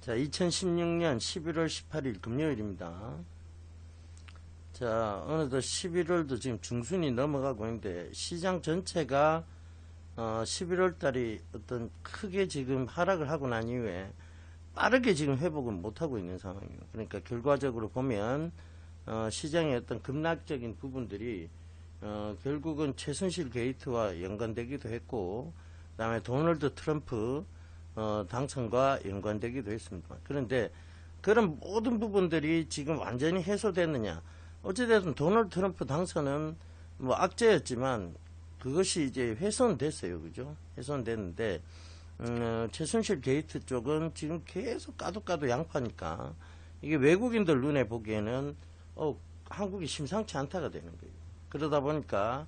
자, 2016년 11월 18일 금요일입니다. 자, 어느덧 11월도 지금 중순이 넘어가고 있는데, 시장 전체가 11월 달이 어떤 크게 지금 하락을 하고 난 이후에 빠르게 지금 회복을 못하고 있는 상황이에요. 그러니까 결과적으로 보면 시장의 어떤 급락적인 부분들이 결국은 최순실 게이트와 연관되기도 했고, 그 다음에 도널드 트럼프 당선과 연관되기도 했습니다. 그런데 그런 모든 부분들이 지금 완전히 해소됐느냐? 어찌됐든 도널드 트럼프 당선은 뭐 악재였지만 그것이 이제 훼손됐어요. 그죠? 훼손됐는데, 최순실 게이트 쪽은 지금 계속 까도 양파니까 이게 외국인들 눈에 보기에는 한국이 심상치 않다가 되는 거예요. 그러다 보니까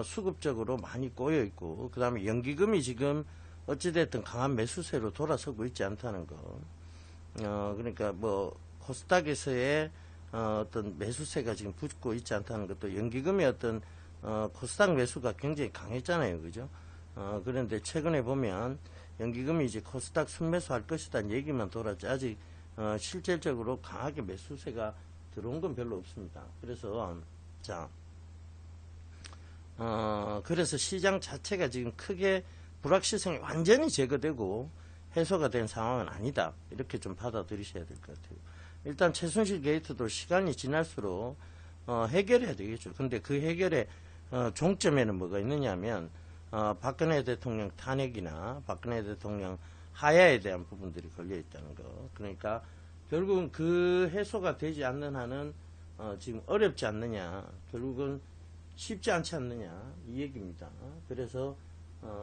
수급적으로 많이 꼬여 있고, 그 다음에 연기금이 지금 어찌됐든 강한 매수세로 돌아서고 있지 않다는 거. 그러니까 뭐 코스닥에서의 어떤 매수세가 지금 붙고 있지 않다는 것도, 연기금의 어떤 코스닥 매수가 굉장히 강했잖아요. 그죠? 그런데 최근에 보면 연기금이 이제 코스닥 순매수할 것이다는 얘기만 돌았지, 아직 실질적으로 강하게 매수세가 들어온 건 별로 없습니다. 그래서 그래서 시장 자체가 지금 크게 불확실성이 완전히 제거되고 해소가 된 상황은 아니다, 이렇게 좀 받아들이셔야 될 것 같아요. 일단 최순실 게이트도 시간이 지날수록 해결해야 되겠죠. 근데 그 해결의 종점에는 뭐가 있느냐면 박근혜 대통령 탄핵이나 박근혜 대통령 하야에 대한 부분들이 걸려 있다는 거. 그러니까 결국은 그 해소가 되지 않는 한은 지금 어렵지 않느냐, 결국은 쉽지 않지 않느냐, 이 얘기입니다. 그래서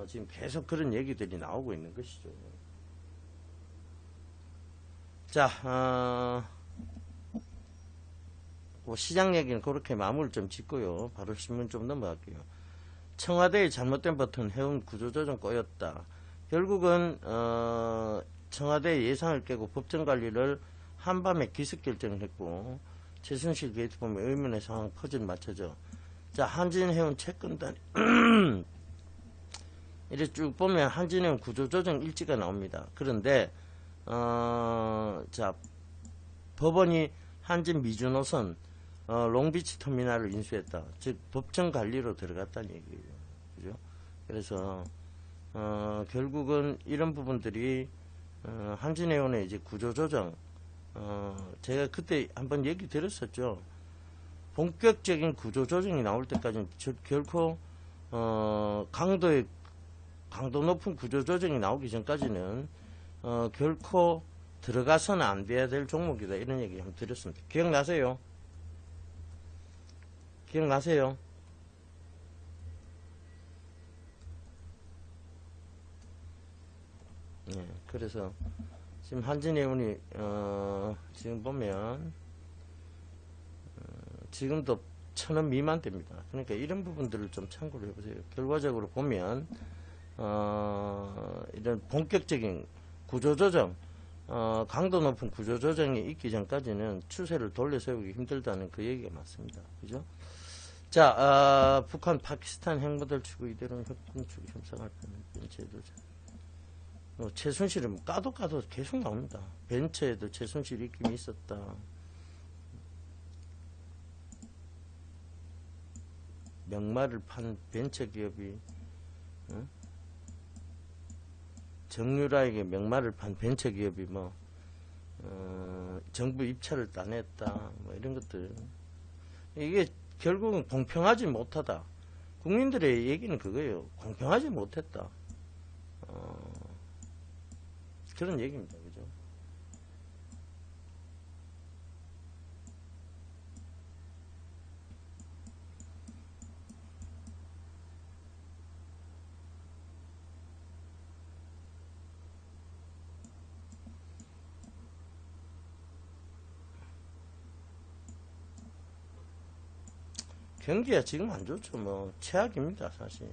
지금 계속 그런 얘기들이 나오고 있는 것이죠. 자, 시장 얘기는 그렇게 마무리를 좀 짓고요. 바로 신문 좀 넘어갈게요. 청와대의 잘못된 버튼, 해운 구조조정 꼬였다. 결국은 청와대의 예상을 깨고 법정관리를 한밤에 기습결정을 했고, 최순실 게이트 보면 의문의 상황 퍼즐 맞춰져. 자, 한진해운 채권단 이렇게 쭉 보면 한진해운 구조조정 일지가 나옵니다. 그런데 자, 법원이 한진 미주노선 롱비치 터미널을 인수했다. 즉 법정 관리로 들어갔다는 얘기예요. 그죠? 그래서 결국은 이런 부분들이 한진해운의 이제 구조조정, 제가 그때 한번 얘기 드렸었죠. 본격적인 구조조정이 나올 때까지는 결코 강도 높은 구조조정이 나오기 전까지는 결코 들어가서는 안 돼야 될 종목이다, 이런 얘기 한번 드렸습니다. 기억나세요? 기억나세요? 네, 그래서 지금 한진해운이 지금 보면 지금도 1,000원 미만됩니다. 그러니까 이런 부분들을 좀 참고를 해보세요. 결과적으로 보면 이런 본격적인 구조조정, 강도 높은 구조조정이 있기 전까지는 추세를 돌려세우기 힘들다는 그 얘기가 맞습니다. 그죠? 자, 북한 파키스탄 핵모델 추구 이대로는 협동축 협상할 뻔한 제도자. 최순실은 까도 계속 나옵니다. 벤처에도 최순실 입김이 있었다. 명마를 판 벤처기업이 정유라에게 명마를 판 벤처기업이 정부 입찰을 따냈다, 뭐 이런 것들. 이게 결국은 공평하지 못하다. 국민들의 얘기는 그거예요. 공평하지 못했다. 그런 얘기입니다. 그죠? 경기가 지금 안 좋죠. 뭐 최악입니다, 사실.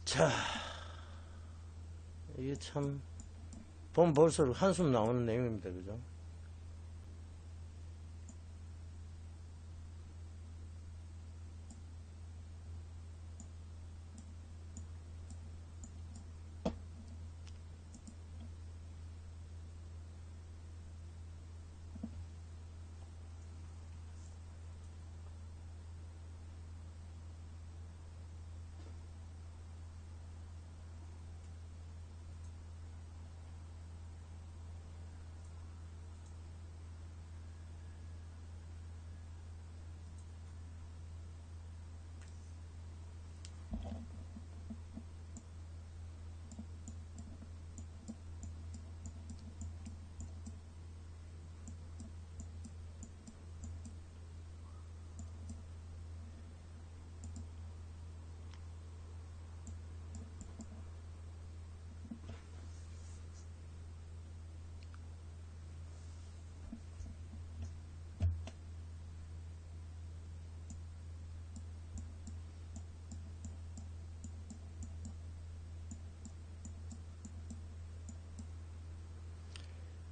자, 이게 참 보면 볼수록 한숨 나오는 내용입니다. 그죠?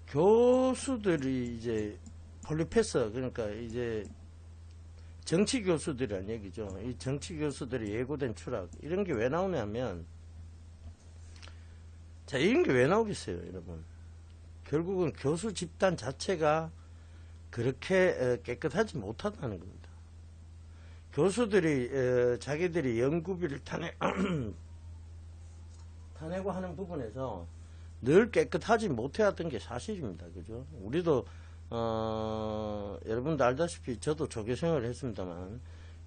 교수들이 이제 폴리페서, 그러니까 이제 정치 교수들이란 얘기죠. 이 정치 교수들이 예고된 추락, 이런 게 왜 나오냐면, 자, 이런 게 왜 나오겠어요, 여러분? 결국은 교수 집단 자체가 그렇게 깨끗하지 못하다는 겁니다. 교수들이 자기들이 연구비를 타내고 하는 부분에서 늘 깨끗하지 못해왔던 게 사실입니다. 그죠? 우리도 여러분도 알다시피 저도 조교생활을 했습니다만,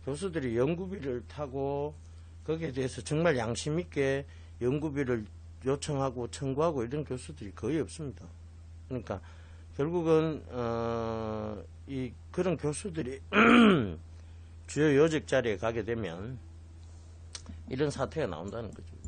교수들이 연구비를 타고 거기에 대해서 정말 양심 있게 연구비를 요청하고 청구하고 이런 교수들이 거의 없습니다. 그러니까 결국은 이 그런 교수들이 주요 요직 자리에 가게 되면 이런 사태가 나온다는 거죠.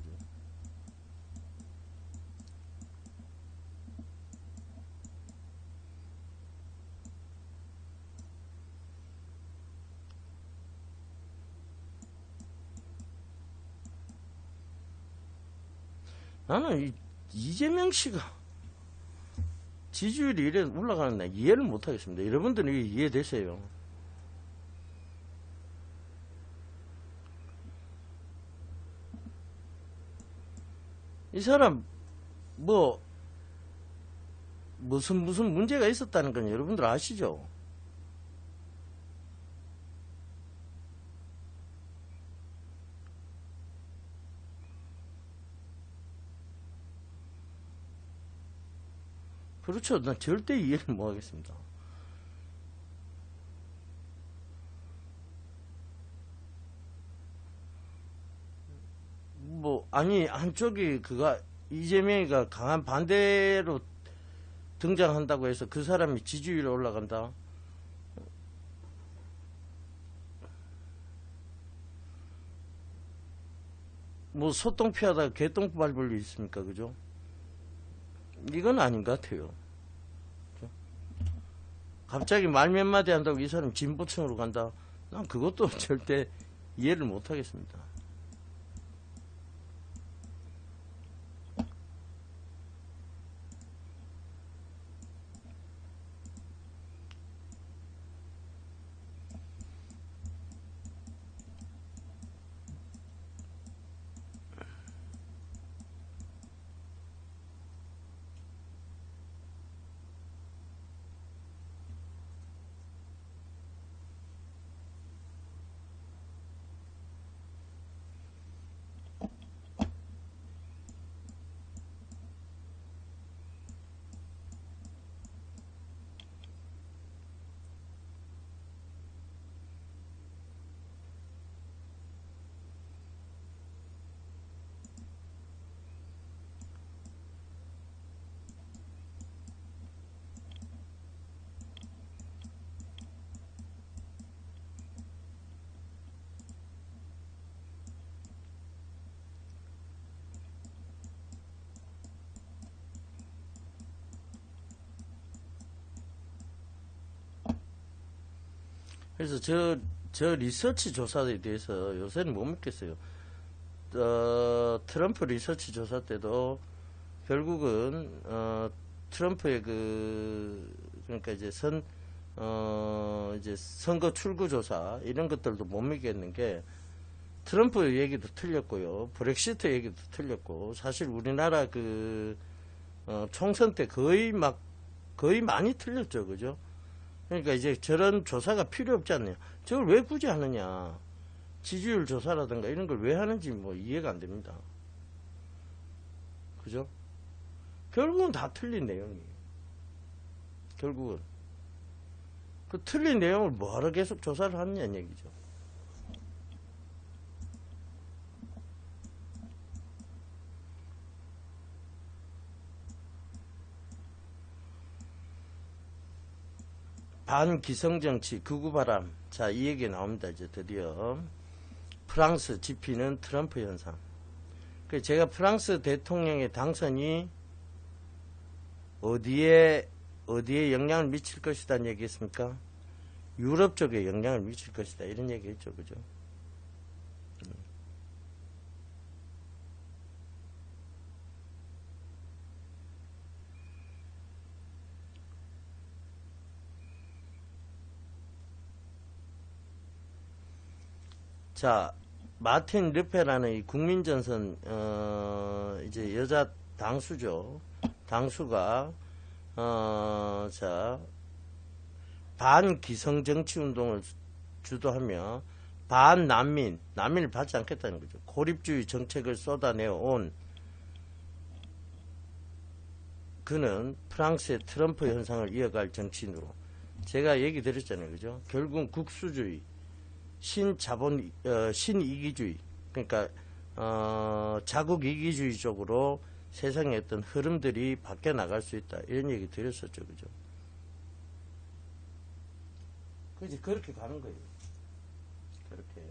나는 이재명 씨가 지지율이 이래 올라가는 날 이해를 못하겠습니다. 여러분들은 이게 이해되세요? 이 사람 뭐 무슨 문제가 있었다는 건 여러분들 아시죠? 그렇죠. 난 절대 이해를 못 하겠습니다. 뭐 아니 한쪽이 그가 이재명이가 강한 반대로 등장한다고 해서 그 사람이 지지율이 올라간다. 뭐 소똥 피하다가 개똥 밟을 일 있습니까? 그죠? 이건 아닌 것 같아요. 갑자기 말 몇 마디 한다고 이 사람 진보층으로 간다. 난 그것도 절대 이해를 못 하겠습니다. 그래서 저 리서치 조사에 대해서 요새는 못 믿겠어요. 트럼프 리서치 조사 때도 결국은 트럼프의 그러니까 이제 이제 선거 출구 조사 이런 것들도 못 믿겠는 게 트럼프 얘기도 틀렸고요, 브렉시트 얘기도 틀렸고, 사실 우리나라 총선 때 거의 많이 틀렸죠, 그죠? 그러니까 이제 저런 조사가 필요 없지 않느냐. 저걸 왜 굳이 하느냐. 지지율 조사라든가 이런 걸 왜 하는지 뭐 이해가 안 됩니다. 그죠? 결국은 다 틀린 내용이에요. 결국은. 그 틀린 내용을 뭐하러 계속 조사를 하느냐는 얘기죠. 반기성정치, 극우바람. 자, 이 얘기 나옵니다. 이제 드디어. 프랑스 집히는 트럼프 현상. 제가 프랑스 대통령의 당선이 어디에 영향을 미칠 것이다 얘기했습니까? 유럽 쪽에 영향을 미칠 것이다 이런 얘기했죠, 그죠? 자, 마틴 르페라는 이 국민전선 이제 여자 당수죠. 당수가 자, 반기성 정치 운동을 주도하며 난민을 받지 않겠다는 거죠. 고립주의 정책을 쏟아내어 온 그는 프랑스의 트럼프 현상을 이어갈 정치인으로. 제가 얘기 드렸잖아요, 그죠? 결국 국수주의, 신이기주의, 그러니까 자국 이기주의 쪽으로 세상의 어떤 흐름들이 바뀌어 나갈 수 있다 이런 얘기 드렸었죠, 그죠? 그지, 그렇게 가는 거예요. 그렇게.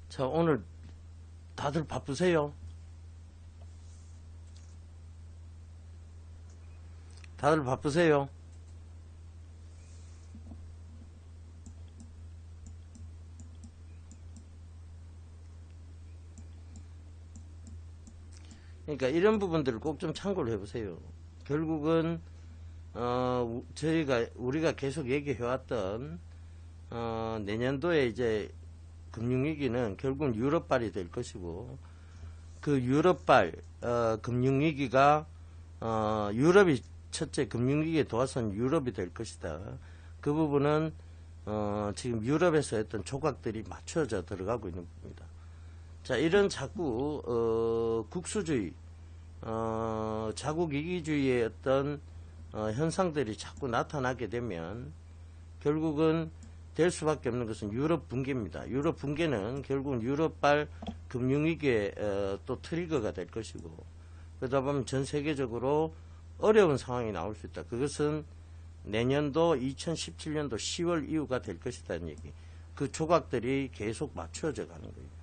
자, 오늘 다들 바쁘세요? 다들 바쁘세요? 그러니까 이런 부분들을 꼭 좀 참고를 해보세요. 결국은 우리가 계속 얘기해왔던 내년도에 이제 금융위기는 결국은 유럽발이 될 것이고, 그 유럽발 금융위기가 유럽이 첫째 금융위기에 도와선 유럽이 될 것이다. 그 부분은 지금 유럽에서 했던 조각들이 맞춰져 들어가고 있는 부분입니다. 자, 이런 자꾸 국수주의, 자국 이기주의의 어떤 현상들이 자꾸 나타나게 되면 결국은 될 수밖에 없는 것은 유럽 붕괴입니다. 유럽 붕괴는 결국은 유럽발 금융위기의 또 트리거가 될 것이고, 그러다 보면 전 세계적으로 어려운 상황이 나올 수 있다. 그것은 내년도 2017년도 10월 이후가 될 것이라는 얘기. 그 조각들이 계속 맞춰져 가는 거예요.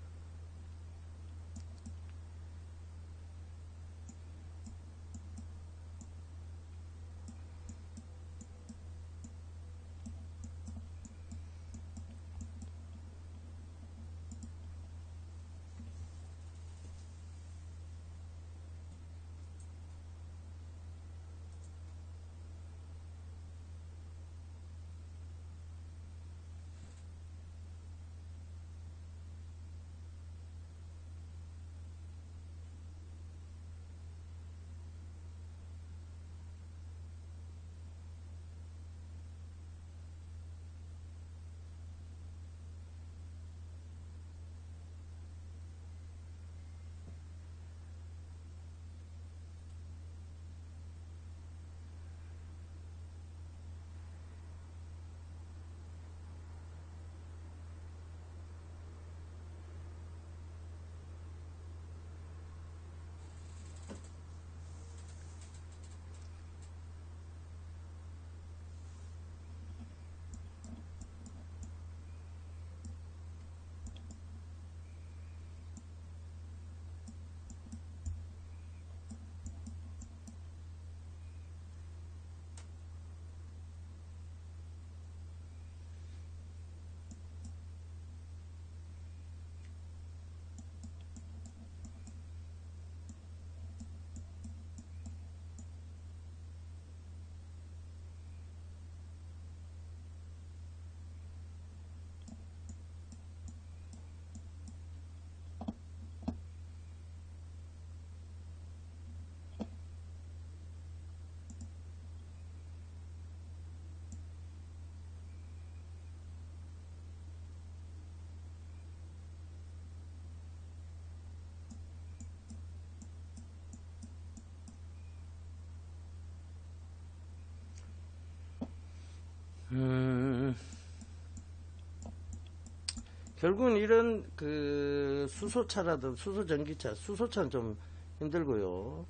결국은 이런 그 수소차라든 수소전기차, 수소차는 좀 힘들고요.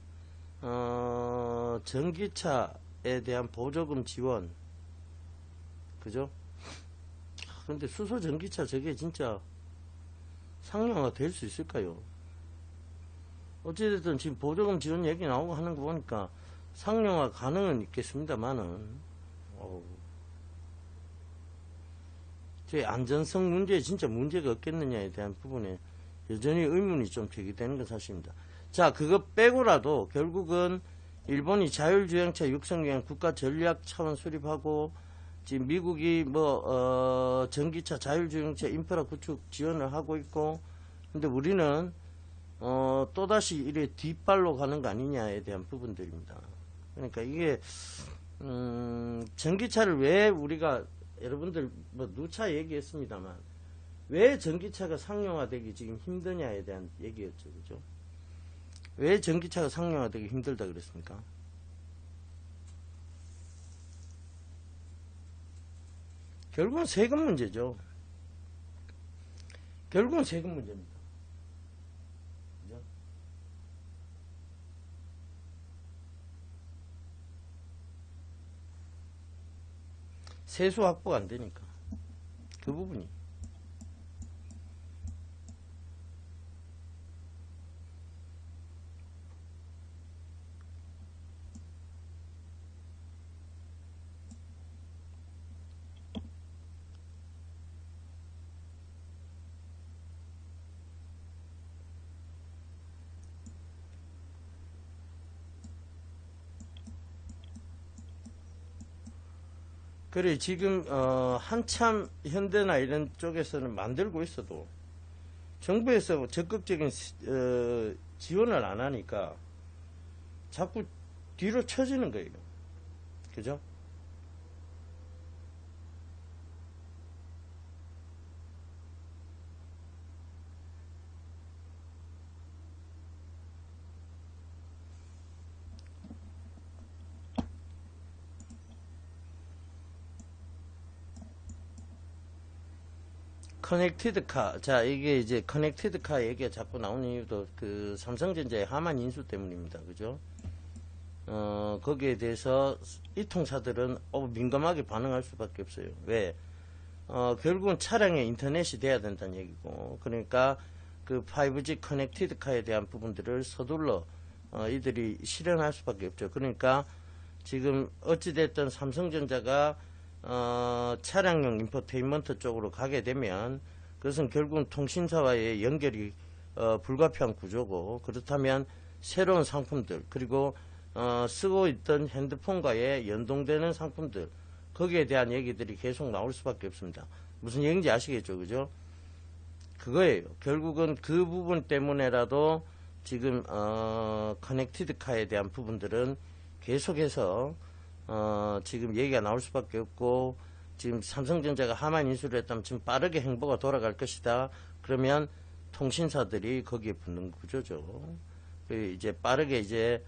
전기차에 대한 보조금 지원, 그죠? 근데 수소전기차 저게 진짜 상용화 될 수 있을까요? 어찌됐든 지금 보조금 지원 얘기 나오고 하는 거 보니까 상용화 가능은 있겠습니다만은, 제 안전성 문제에 진짜 문제가 없겠느냐에 대한 부분에 여전히 의문이 좀 제기되는 건 사실입니다. 자, 그거 빼고라도 결국은 일본이 자율주행차 육성위한 국가 전략 차원 수립하고 지금 미국이 전기차 자율주행차 인프라 구축 지원을 하고 있고, 근데 우리는 또다시 이래 뒷발로 가는 거 아니냐에 대한 부분들입니다. 그러니까 이게 전기차를 왜 우리가 여러분들 누차 얘기했습니다만 왜 전기차가 상용화되기 지금 힘드냐에 대한 얘기였죠. 그죠? 왜 전기차가 상용화되기 힘들다 그랬습니까? 결국은 세금 문제죠. 결국은 세금 문제입니다. 그죠? 세수 확보가 안 되니까. 그 부분이. 그래, 지금, 한참 현대나 이런 쪽에서는 만들고 있어도 정부에서 적극적인, 지원을 안 하니까 자꾸 뒤로 처지는 거예요. 그죠? 커넥티드 카. 자, 이게 이제 커넥티드 카 얘기가 자꾸 나오는 이유도 그 삼성전자의 하만 인수 때문입니다. 그죠? 거기에 대해서 이통사들은 민감하게 반응할 수밖에 없어요. 왜? 결국은 차량에 인터넷이 돼야 된다는 얘기고, 그러니까 그 5G 커넥티드 카에 대한 부분들을 서둘러 이들이 실현할 수밖에 없죠. 그러니까 지금 어찌됐든 삼성전자가 차량용 인포테인먼트 쪽으로 가게 되면 그것은 결국은 통신사와의 연결이 불가피한 구조고, 그렇다면 새로운 상품들, 그리고 쓰고 있던 핸드폰과의 연동되는 상품들, 거기에 대한 얘기들이 계속 나올 수밖에 없습니다. 무슨 얘기인지 아시겠죠? 그죠? 그거예요. 결국은 그 부분 때문에라도 지금 커넥티드 카에 대한 부분들은 계속해서 지금 얘기가 나올 수밖에 없고, 지금 삼성전자가 하만 인수를 했다면 지금 빠르게 행보가 돌아갈 것이다. 그러면 통신사들이 거기에 붙는 구조죠. 이제 빠르게 이제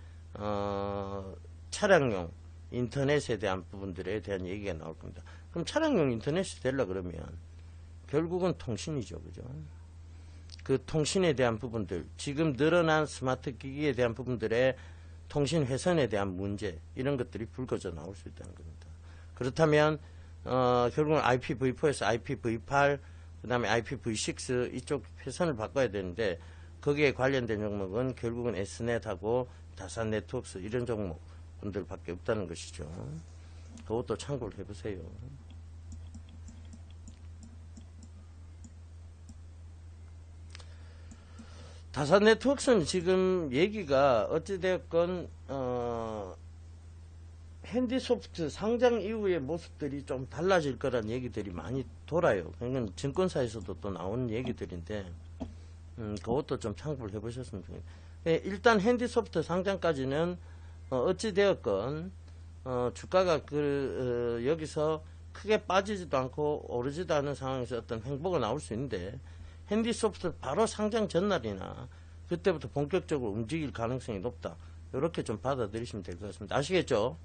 차량용 인터넷에 대한 부분들에 대한 얘기가 나올 겁니다. 그럼 차량용 인터넷이 되려 그러면 결국은 통신이죠. 그죠? 그 통신에 대한 부분들, 지금 늘어난 스마트 기기에 대한 부분들의 통신 회선에 대한 문제, 이런 것들이 불거져 나올 수 있다는 겁니다. 그렇다면 결국은 IPv4에서 IPv8, 그 다음에 IPv6 이쪽 회선을 바꿔야 되는데, 거기에 관련된 종목은 결국은 S넷하고 다산 네트워크스 이런 종목분들밖에 없다는 것이죠. 그것도 참고를 해보세요. 다산 네트워크스는 지금 얘기가 어찌되었건 핸디소프트 상장 이후의 모습들이 좀 달라질 거란 얘기들이 많이 돌아요. 그러니까 증권사에서도 또 나오는 얘기들인데 그것도 좀 참고를 해보셨으면 좋겠습니다. 일단 핸디소프트 상장까지는 어찌되었건 주가가 여기서 크게 빠지지도 않고 오르지도 않은 상황에서 어떤 행보가 나올 수 있는데, 핸디소프트 바로 상장 전날이나 그때부터 본격적으로 움직일 가능성이 높다. 이렇게 좀 받아들이시면 될 것 같습니다. 아시겠죠?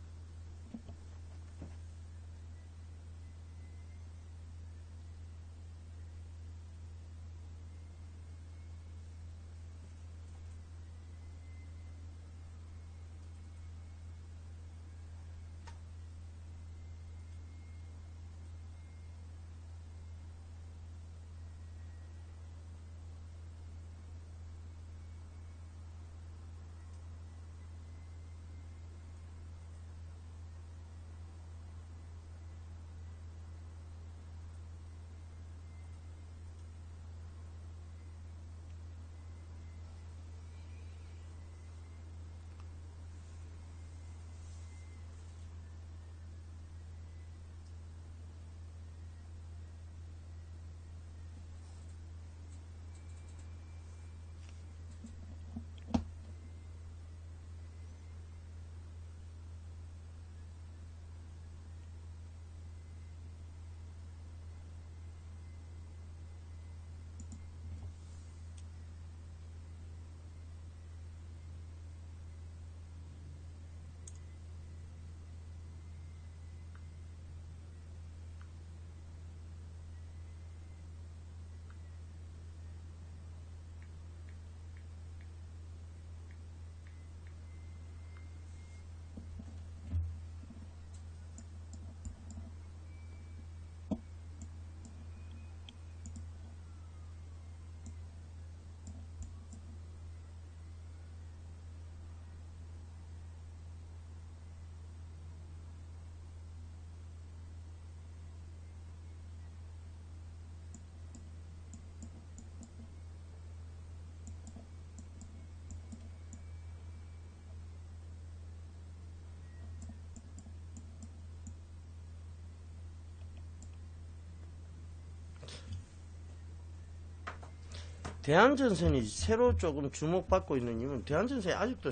대한전선이 새로 조금 주목받고 있는 이유는 대한전선이 아직도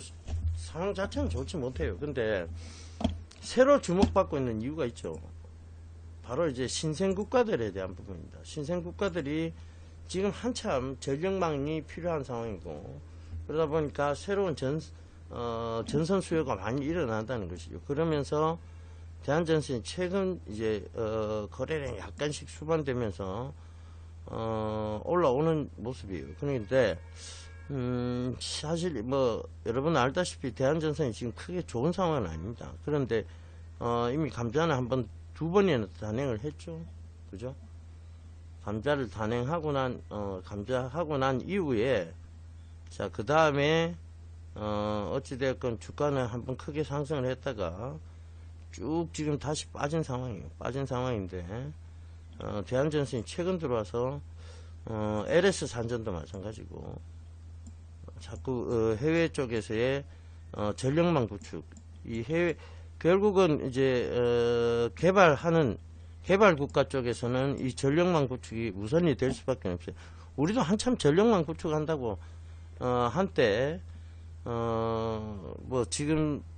상황 자체는 좋지 못해요. 근데 새로 주목받고 있는 이유가 있죠. 바로 이제 신생국가들에 대한 부분입니다. 신생국가들이 지금 한참 전력망이 필요한 상황이고, 그러다 보니까 새로운 전선 수요가 많이 일어난다는 것이죠. 그러면서 대한전선이 최근 이제 거래량이 약간씩 수반되면서 올라오는 모습이에요. 그런데 사실 뭐 여러분 알다시피 대한전선이 지금 크게 좋은 상황은 아닙니다. 그런데 이미 감자는 한번 두 번이나 단행을 했죠. 그죠? 감자를 단행하고 감자하고 난 이후에, 자, 그 다음에 어찌되었건 주가는 한번 크게 상승을 했다가 쭉 지금 다시 빠진 상황이에요. 빠진 상황인데, 대한전선이 최근 들어와서 LS 산전도 마찬가지고 자꾸 해외 쪽에서의 전력망 구축, 이 해외 결국은 이제 개발 국가 쪽에서는 이 전력망 구축이 우선이 될 수밖에 없어요. 우리도 한참 전력망 구축한다고 한때 뭐 지금은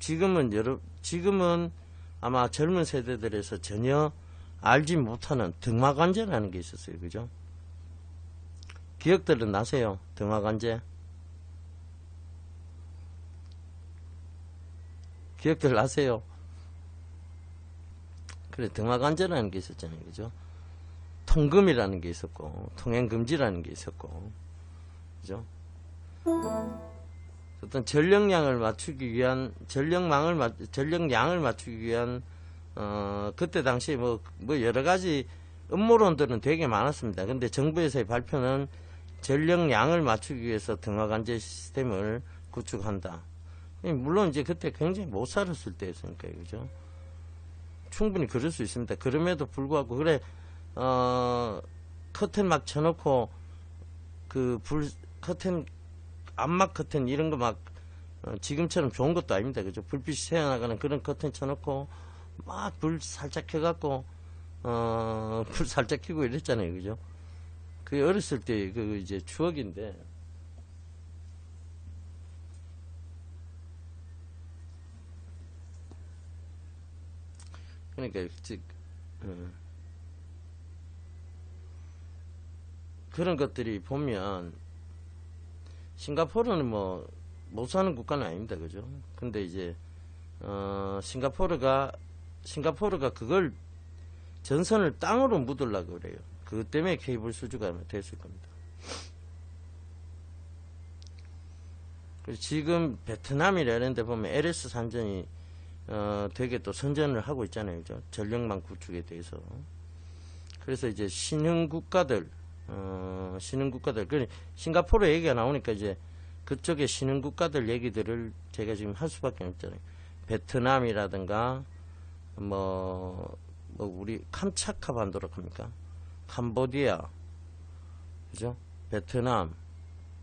아마 젊은 세대들에서 전혀 알지 못하는 등화관제라는 게 있었어요. 그죠? 기억들은 나세요? 등화관제? 기억들 나세요? 그래, 등화관제라는 게 있었잖아요. 그죠? 통금이라는 게 있었고, 통행금지라는 게 있었고, 그죠? 어떤 전력량을 맞추기 위한, 전력량을 맞추기 위한, 그때 당시 뭐 여러 가지 음모론들은 되게 많았습니다. 근데 정부에서의 발표는 전력량을 맞추기 위해서 등화관제 시스템을 구축한다. 물론 이제 그때 굉장히 못 살았을 때였으니까요. 그죠? 충분히 그럴 수 있습니다. 그럼에도 불구하고, 그래, 커튼 막 쳐놓고, 암막 커튼 이런 거 막, 지금처럼 좋은 것도 아닙니다. 그죠? 불빛이 새어나가는 그런 커튼 쳐놓고, 막 불 살짝 켜갖고, 불 살짝 켜고 이랬잖아요. 그죠? 그게 어렸을 때 그 이제 추억인데, 그러니까 그런 것들이 보면 싱가포르는 뭐 못 사는 국가는 아닙니다. 그죠? 근데 이제 싱가포르가 그걸 전선을 땅으로 묻으려고 그래요. 그것 때문에 케이블 수주가 됐을 겁니다. 그래서 지금 베트남이라 이런 데 보면 LS 산전이 되게 또 선전을 하고 있잖아요. 그죠? 전력망 구축에 대해서. 그래서 이제 신흥국가들, 싱가포르 얘기가 나오니까 이제 그쪽의 신흥국가들 얘기들을 제가 지금 할 수밖에 없잖아요. 베트남이라든가, 우리 캄차카 반도라고 합니까? 캄보디아, 그죠? 베트남,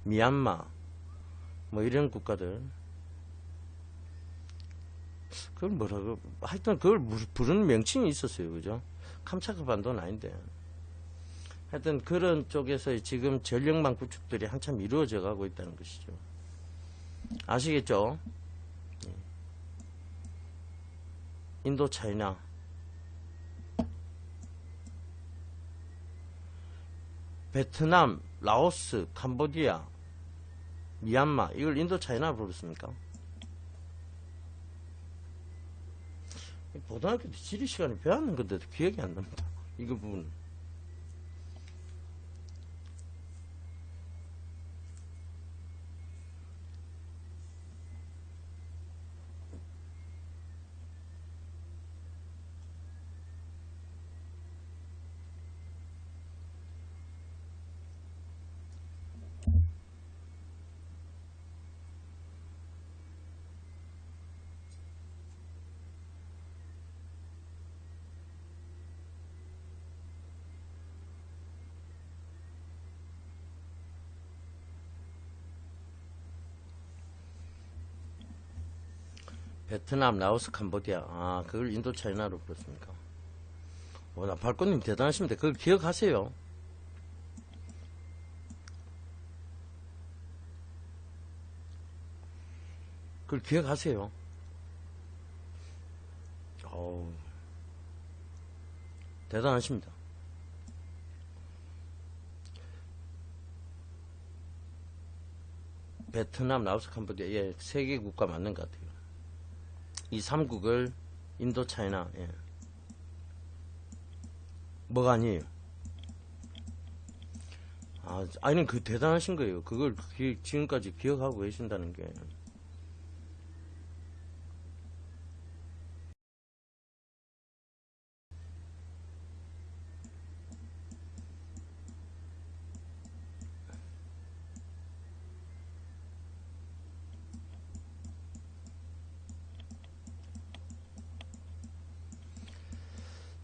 미얀마, 뭐 이런 국가들. 그걸 뭐라고, 하여튼 그걸 부르는 명칭이 있었어요. 그죠? 캄차카 반도는 아닌데. 하여튼 그런 쪽에서 지금 전력망 구축들이 한참 이루어져 가고 있다는 것이죠. 아시겠죠? 인도 차이나, 베트남, 라오스, 캄보디아, 미얀마, 이걸 인도 차이나 부르습니까? 고등학교 때 지리 시간에 배웠는 건데도 기억이 안 납니다. 이거 부분. 베트남, 라오스, 캄보디아. 아, 그걸 인도 차이나로 부르습니까? 나팔꽃님 대단하십니다. 그걸 기억하세요. 그걸 기억하세요. 어우, 대단하십니다. 베트남, 라오스, 캄보디아, 예, 3개 국가 맞는 것 같아요. 이 3국을 인도, 차이나, 예. 뭐가 아니에요. 아니, 그 대단하신 거예요. 그걸 지금까지 기억하고 계신다는 게.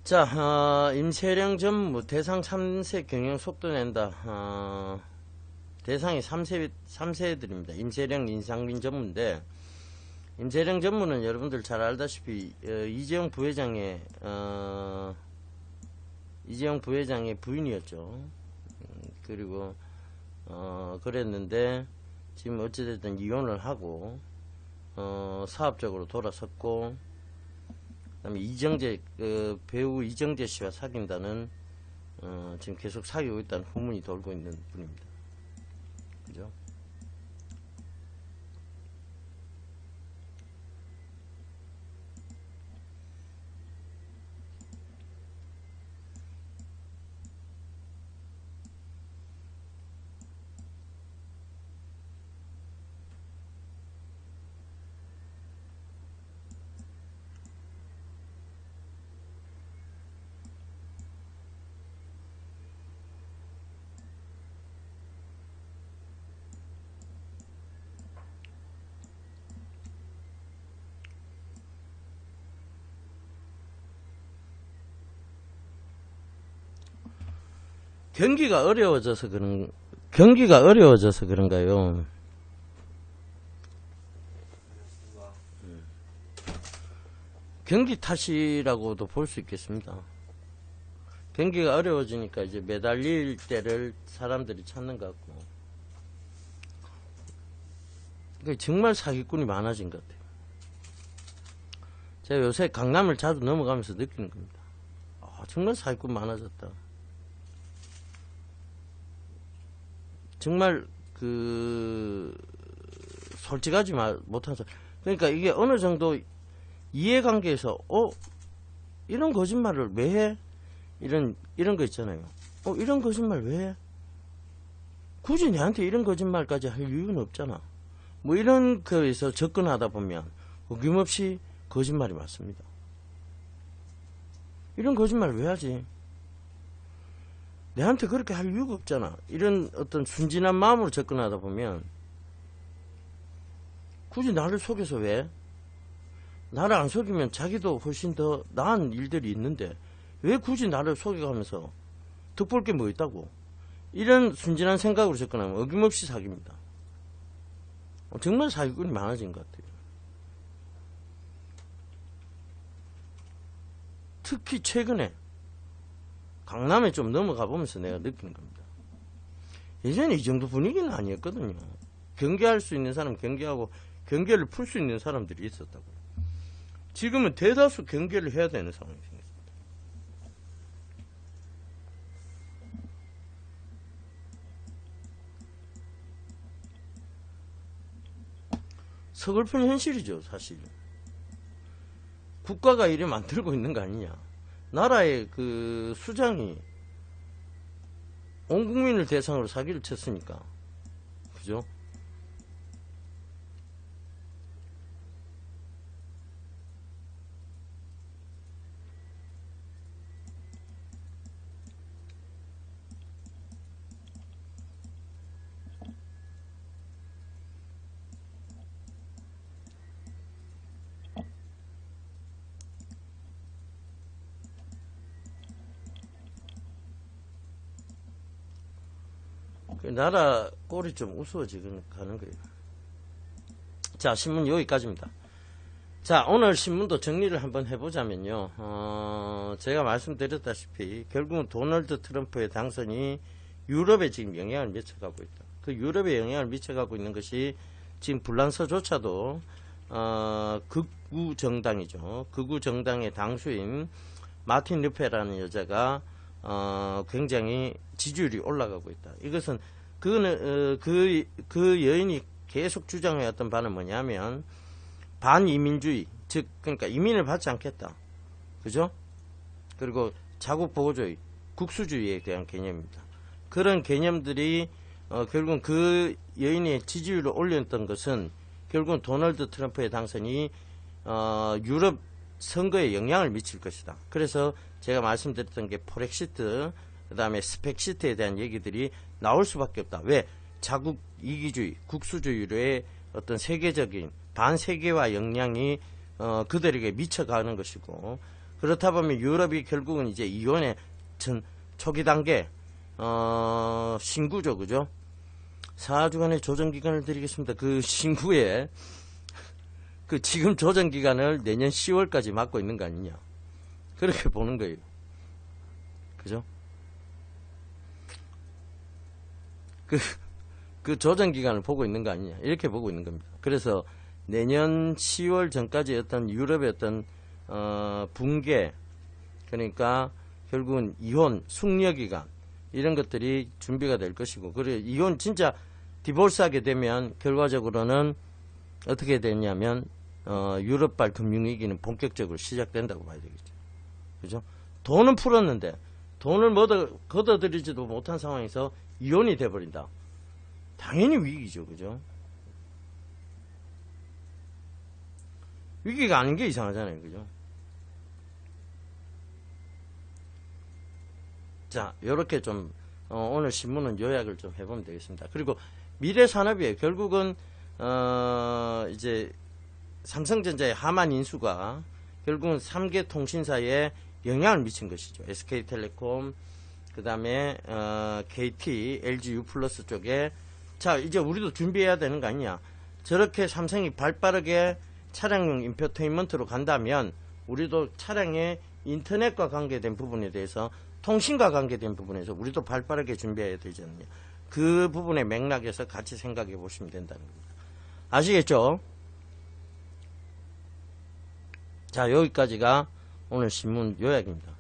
자, 임세령 전무 대상 3세 경영 속도 낸다. 대상이 3세들입니다. 임세령, 인상민 전무인데, 임세령 전무는 여러분들 잘 알다시피 이재용 부회장의 부인이었죠. 그리고 그랬는데 지금 어찌됐든 이혼을 하고 사업적으로 돌아섰고, 그다음에 배우 이정재 씨와 사귄다는 지금 계속 사귀고 있다는 후문이 돌고 있는 분입니다. 그죠? 경기가 어려워져서 그런가요? 경기 탓이라고도 볼 수 있겠습니다. 경기가 어려워지니까 이제 매달릴 때를 사람들이 찾는 것 같고, 그러니까 정말 사기꾼이 많아진 것 같아요. 제가 요새 강남을 자주 넘어가면서 느끼는 겁니다. 정말 사기꾼 많아졌다. 정말 솔직하지 못한 사람. 그러니까 이게 어느 정도 이해관계에서 이런 거짓말을 왜 해? 이런 거 있잖아요. 이런 거짓말 왜 해? 굳이 내한테 이런 거짓말까지 할 이유는 없잖아. 뭐 이런 거에서 접근하다 보면 어김없이 거짓말이 맞습니다. 이런 거짓말 왜 하지? 내한테 그렇게 할 이유가 없잖아. 이런 어떤 순진한 마음으로 접근하다 보면 굳이 나를 속여서 왜? 나를 안 속이면 자기도 훨씬 더 나은 일들이 있는데 왜 굳이 나를 속여가면서 득볼 게 뭐 있다고? 이런 순진한 생각으로 접근하면 어김없이 사기입니다. 정말 사기꾼이 많아진 것 같아요. 특히 최근에 강남에 좀 넘어가 보면서 내가 느낀 겁니다. 예전에 이 정도 분위기는 아니었거든요. 경계할 수 있는 사람 경계하고 경계를 풀 수 있는 사람들이 있었다고요. 지금은 대다수 경계를 해야 되는 상황이 생겼습니다. 서글픈 현실이죠, 사실. 국가가 이래 만들고 있는 거 아니냐. 나라의 수장이 온 국민을 대상으로 사기를 쳤으니까. 그죠? 나라 꼴이 좀 우스워지는 가는 거예요. 자, 신문 여기까지입니다. 자, 오늘 신문도 정리를 한번 해보자면요. 제가 말씀드렸다시피 결국은 도널드 트럼프의 당선이 유럽에 지금 영향을 미쳐가고 있다. 그 유럽에 영향을 미쳐가고 있는 것이 지금 불란서조차도 극우 정당이죠. 극우 정당의 당수인 마틴 르페라는 여자가 굉장히 지지율이 올라가고 있다. 이것은 그 여인이 계속 주장해왔던 바는 뭐냐면 반이민주의, 즉 그러니까 이민을 받지 않겠다. 그죠? 그리고 자국 보호주의, 국수주의에 대한 개념입니다. 그런 개념들이 결국은 그 여인의 지지율을 올렸던 것은 결국은 도널드 트럼프의 당선이 유럽 선거에 영향을 미칠 것이다. 그래서 제가 말씀드렸던 게 포렉시트, 그 다음에 스펙시트에 대한 얘기들이 나올 수밖에 없다. 왜? 자국 이기주의, 국수주의의 어떤 세계적인 반세계화 영향이 그들에게 미쳐가는 것이고, 그렇다 보면 유럽이 결국은 이제 이혼의 초기 단계 신구죠, 그죠? 4주간의 조정기간을 드리겠습니다. 그 신구에 그 지금 조정기간을 내년 10월까지 막고 있는 거 아니냐, 그렇게 보는 거예요. 그죠? 그 조정기간을 보고 있는 거 아니냐, 이렇게 보고 있는 겁니다. 그래서 내년 10월 전까지 어떤 유럽의 어떤 붕괴, 그러니까 결국은 이혼, 숙려기간, 이런 것들이 준비가 될 것이고, 그래 이혼 진짜 디볼스하게 되면 결과적으로는 어떻게 되냐면 유럽발 금융위기는 본격적으로 시작된다고 봐야 되겠죠. 그죠? 돈은 풀었는데 돈을 걷어들이지도 못한 상황에서 이혼이 돼버린다. 당연히 위기죠. 그죠? 위기가 아닌 게 이상하잖아요. 그죠? 자, 요렇게 좀 오늘 신문은 요약을 좀 해보면 되겠습니다. 그리고 미래산업이에요. 결국은 이제 삼성전자의 하만 인수가 결국은 3개 통신사에 영향을 미친 것이죠. SK텔레콤, 그 다음에 KT, LG U+ 쪽에. 자, 이제 우리도 준비해야 되는 거 아니냐. 저렇게 삼성이 발빠르게 차량용 인포테인먼트로 간다면 우리도 차량의 인터넷과 관계된 부분에 대해서, 통신과 관계된 부분에서 우리도 발빠르게 준비해야 되지 않느냐. 그 부분의 맥락에서 같이 생각해 보시면 된다는 겁니다. 아시겠죠? 자, 여기까지가 오늘 신문 요약입니다.